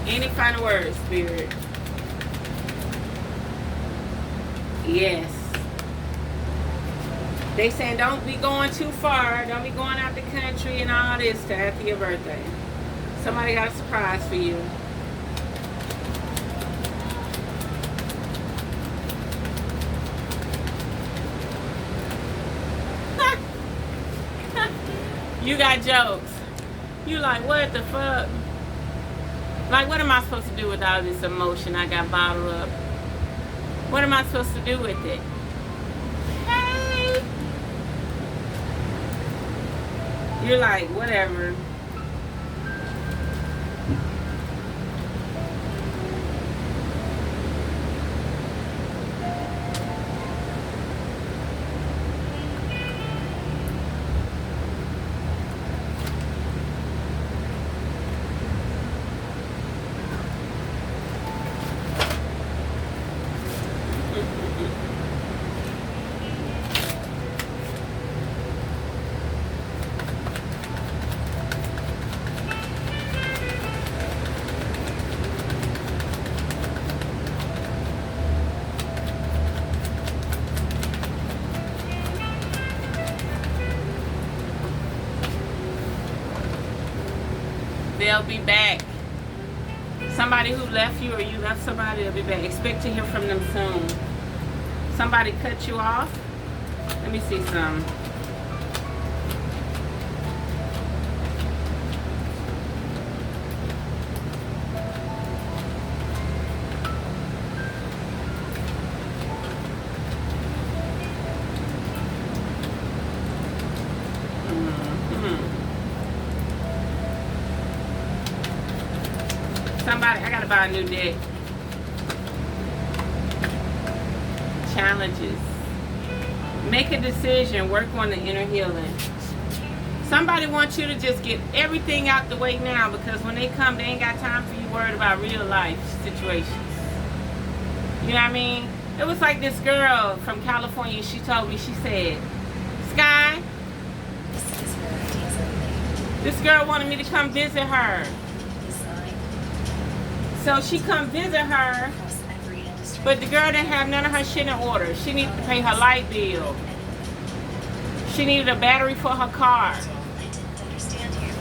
S1: Any final words, Spirit? Yes. They saying don't be going too far. Don't be going out the country and all this to after your birthday. Somebody got a surprise for you. You got jokes. You like, what the fuck? Like, what am I supposed to do with all this emotion I got bottled up? What am I supposed to do with it? Hey! You're like, whatever. They'll be back. Somebody who left you or you left somebody, they'll be back. Expect to hear from them soon. Somebody cut you off. Let me see some. Somebody, I gotta buy a new deck. Challenges. Make a decision. Work on the inner healing. Somebody wants you to just get everything out the way now, because when they come, they ain't got time for you worried about real life situations. You know what I mean? It was like this girl from California. She told me, she said, Sky,
S3: This is where ideas are made.
S1: this girl wanted me to come visit her.
S3: Design
S1: So she come visit her,
S3: across every industry.
S1: but the girl didn't have none of her shit in order. She needed to pay her light bill. She needed a battery for her car.
S3: I didn't understand you.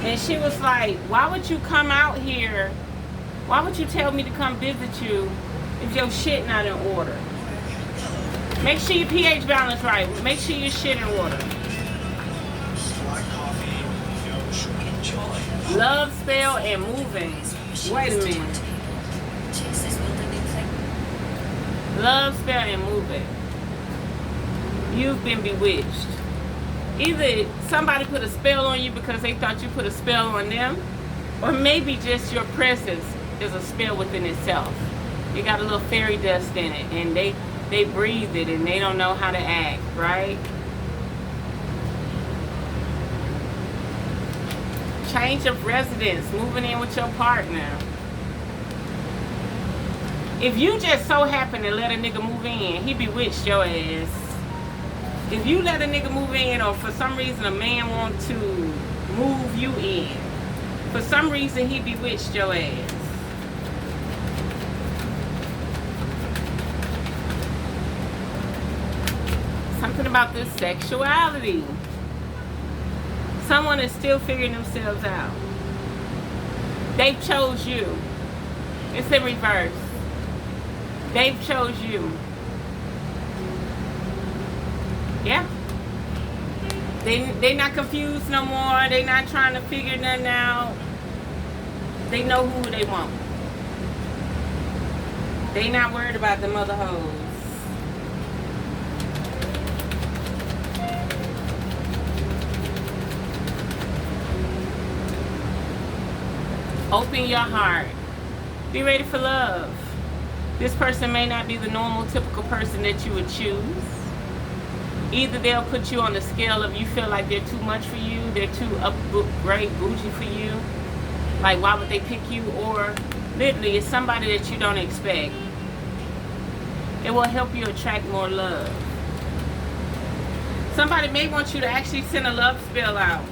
S1: And she was like, why would you come out here? Why would you tell me to come visit you if your shit not in order? Make sure your pH balance right. Make sure your shit in order.
S2: Black coffee, no sugar. Enjoy.
S1: Love, spell, and moving. Wait a minute.
S3: Jesus built a new thing.
S1: Love, spell, and moving. You've been bewitched. Either somebody put a spell on you because they thought you put a spell on them, or maybe just your presence is a spell within itself. You got a little fairy dust in it, and they breathe it, and they don't know how to act, right? Change of residence, moving in with your partner. If you just so happen to let a nigga move in, he bewitched your ass. If you let a nigga move in, or for some reason a man want to move you in, for some reason he bewitched your ass. Something about this sexuality. Someone is still figuring themselves out. They chose you. It's in reverse. They've chose you. Yeah. They not confused no more. They not trying to figure nothing out. They know who they want. They not worried about them other hoes. Open your heart. Be ready for love. This person may not be the normal, typical person that you would choose. Either they'll put you on the scale of you feel like they're too much for you, they're too upgrade bougie for you. Like, why would they pick you? Or literally, it's somebody that you don't expect. It will help you attract more love. Somebody may want you to actually send a love spell out.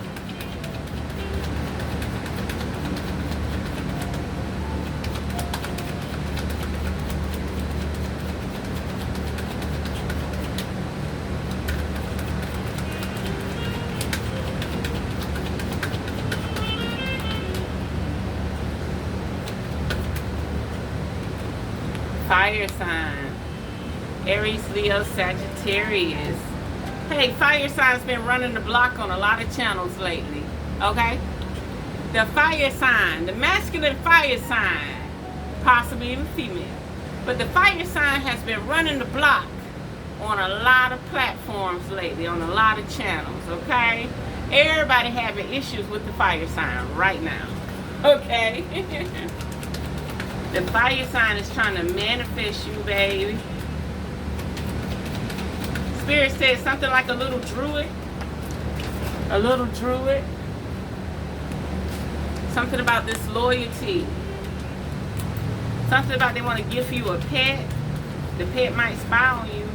S1: Fire sign. Aries, Leo, Sagittarius. Hey, fire sign's been running the block on a lot of channels lately. Okay? The fire sign, the masculine fire sign, possibly even female. But the fire sign has been running the block on a lot of platforms lately, on a lot of channels, okay? Everybody having issues with the fire sign right now. Okay? The fire sign is trying to manifest you, baby. Spirit says something like a little druid. A little druid. Something about this loyalty. Something about they want to give you a pet. The pet might spy on you.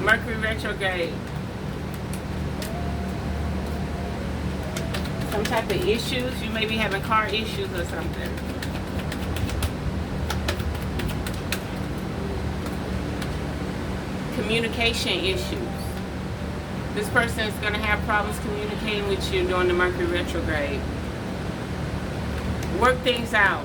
S1: Mercury retrograde. Some type of issues. You may be having car issues or something. Communication issues. This person is going to have problems communicating with you during the Mercury retrograde. Work things out.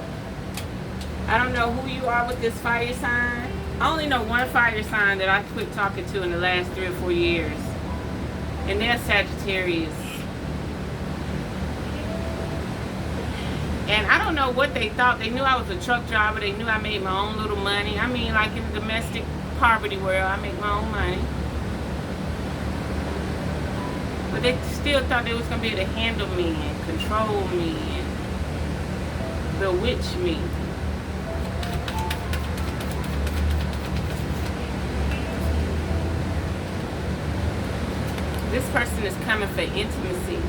S1: I don't know who you are with this fire sign. I only know one fire sign that I quit talking to in the last 3 or 4 years. And they're Sagittarius. And I don't know what they thought. They knew I was a truck driver. They knew I made my own little money. I mean, like in the domestic poverty world, I make my own money. But they still thought they was going to be able to handle me and control me. bewitch me. This person is coming for intimacy.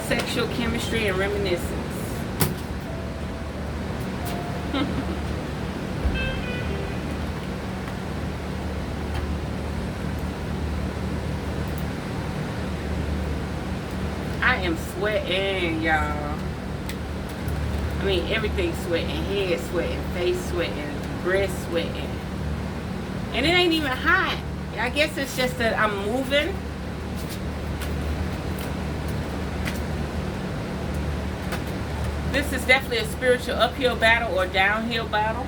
S1: Sexual chemistry and reminiscence. I am sweating, y'all. I mean, everything sweating. Head sweating, face sweating, breast sweating. And it ain't even hot. I guess it's just that I'm moving. This is definitely a spiritual uphill battle or downhill battle.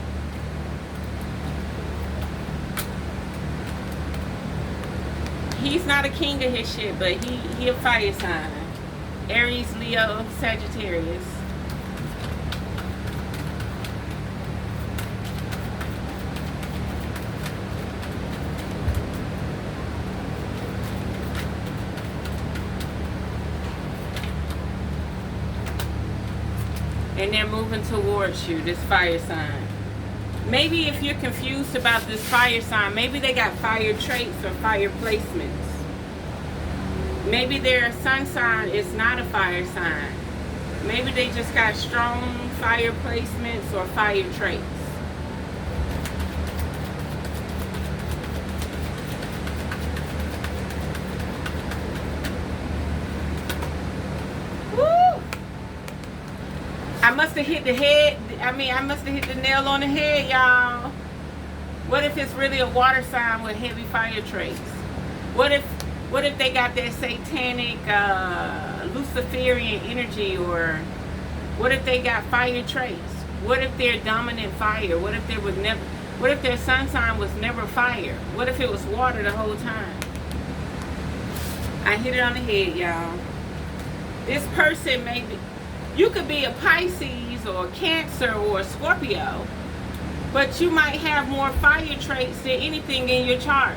S1: He's not a king of his shit, but he a fire sign. Aries, Leo, Sagittarius. And they're moving towards you, this fire sign. Maybe if you're confused about this fire sign, maybe they got fire traits or fire placements. Maybe their sun sign is not a fire sign. Maybe they just got strong fire placements or fire traits. I must have hit the head. I must have hit the nail on the head, y'all. What if it's really a water sign with heavy fire traits? What if they got that satanic Luciferian energy? Or what if they got fire traits? What if they're dominant fire? What if their sun sign was never fire? What if it was water the whole time? I hit it on the head, y'all. This person may be, you could be a Pisces or a Cancer or a Scorpio, but you might have more fire traits than anything in your chart.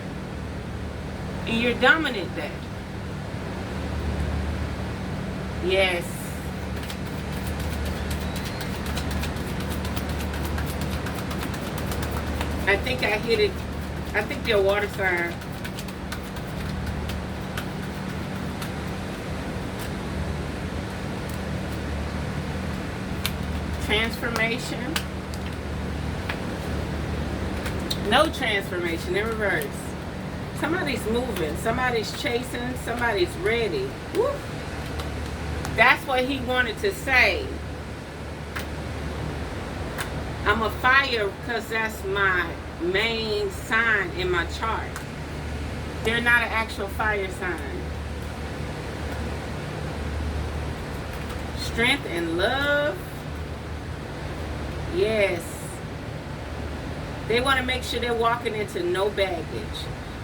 S1: And you're dominant there. Yes. I think I hit it. I think they're a water sign. Transformation. No transformation in reverse. Somebody's moving. Somebody's chasing. Somebody's ready. Woo. That's what he wanted to say. I'm a fire because that's my main sign in my chart. They're not an actual fire sign. Strength and love. Yes. They want to make sure they're walking into no baggage.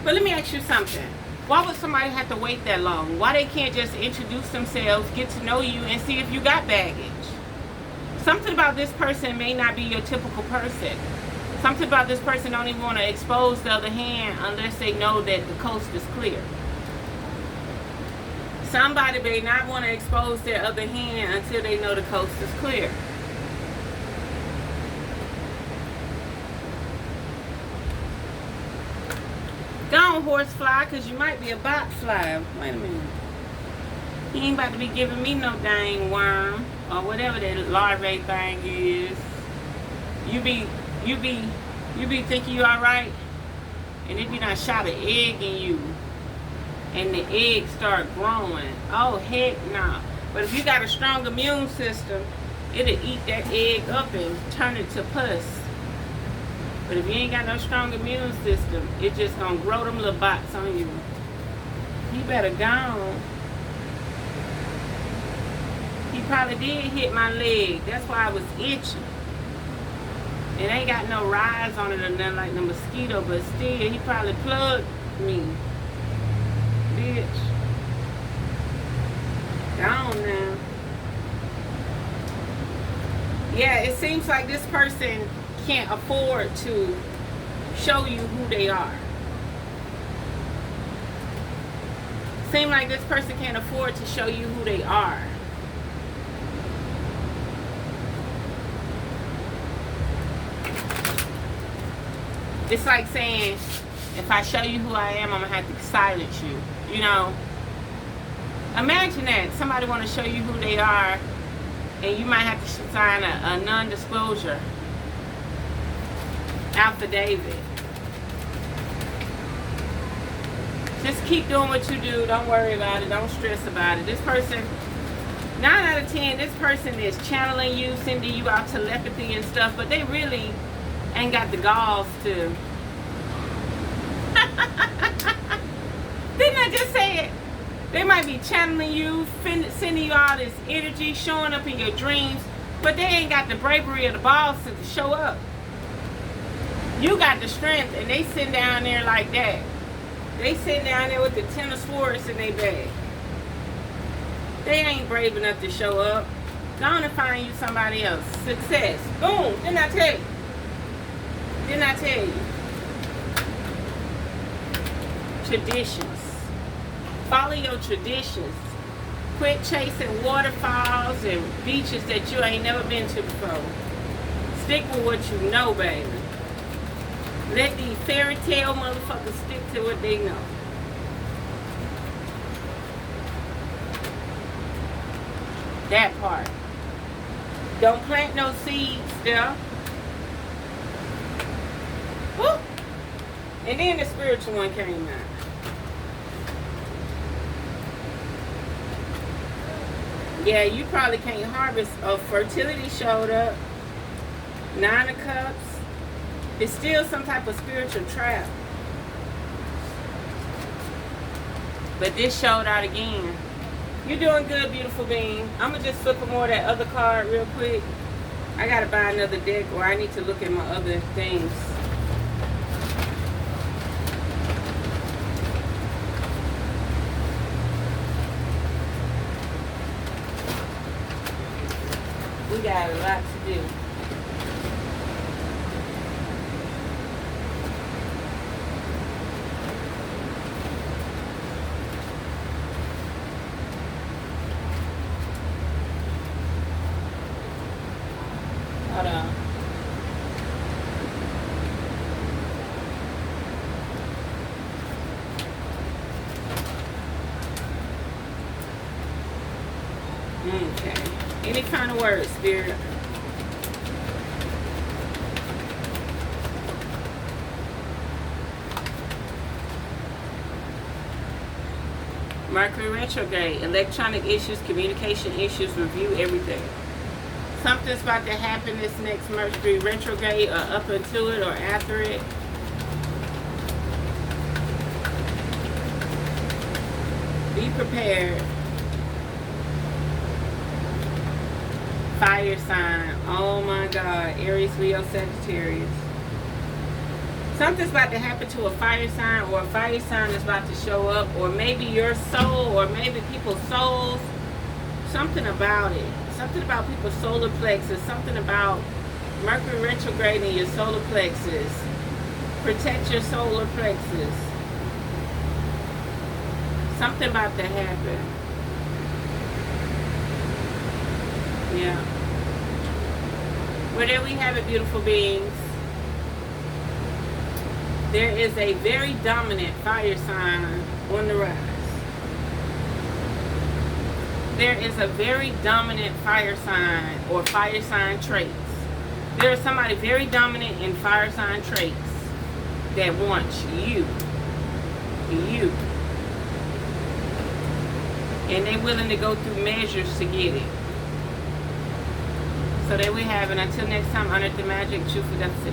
S1: But let me ask you something. Why would somebody have to wait that long? Why they can't just introduce themselves, get to know you, and see if you got baggage? Something about this person may not be your typical person. Something about this person don't even want to expose the other hand unless they know that the coast is clear. Somebody may not want to expose their other hand until they know the coast is clear. Go on, horsefly, because you might be a botfly. Wait a minute. He ain't about to be giving me no dang worm or whatever that larvae thing is. You be thinking you alright, and if you done shot an egg in you, and the egg start growing, oh heck no. But if you got a strong immune system, it'll eat that egg up and turn it to pus. But if you ain't got no strong immune system, it's just gonna grow them little bots on you. You better go on. He probably did hit my leg. That's why I was itching. It ain't got no rise on it or nothing like the mosquito, but still, he probably plugged me. Bitch. Gone now. Yeah, it seems like this person can't afford to show you who they are. Seem like this person can't afford to show you who they are. It's like saying, if I show you who I am, I'm going to have to silence you. You know? Imagine that. Somebody want to show you who they are, and you might have to sign a non-disclosure affidavit. Just keep doing what you do. Don't worry about it. Don't stress about it. This person, 9 out of 10, this person is channeling you, sending you out telepathy and stuff, but they really ain't got the galls to. Didn't I just say it? They might be channeling you, sending you all this energy, showing up in your dreams, but they ain't got the bravery or the balls to show up. You got the strength, and they sit down there like that. They sit down there with the 10 of swords in their bag. They ain't brave enough to show up. Go on and find you somebody else. Success. Boom. Didn't I tell you? Didn't I tell you? Traditions. Follow your traditions. Quit chasing waterfalls and beaches that you ain't never been to before. Stick with what you know, baby. Let these fairy tale motherfuckers stick to what they know. That part. Don't plant no seeds there. Woo! And then the spiritual one came out. Yeah, you probably can't harvest. Fertility showed up. 9 of Cups. It's still some type of spiritual trap. But this showed out again. You're doing good, beautiful being. I'm going to just flip more of that other card real quick. I got to buy another deck, or I need to look at my other things. We got a lot to do. Hold on. Okay. Any final words, Spirit? Mercury retrograde, electronic issues, communication issues, review everything. Something's about to happen this next Mercury retrograde, or up until it, or after it. Be prepared. Fire sign. Oh my God. Aries, Leo, Sagittarius. Something's about to happen to a fire sign, or a fire sign is about to show up, or maybe your soul, or maybe people's souls. Something about it. Something about people's solar plexus. Something about Mercury retrograde in your solar plexus. Protect your solar plexus. Something about to happen. Yeah. Well, there we have it, beautiful beings. There is a very dominant fire sign on the rise. There is a very dominant fire sign, or fire sign traits. There is somebody very dominant in fire sign traits that wants you. You. And they're willing to go through measures to get it. So there we have it. Until next time, honor the magic, truth, that's it.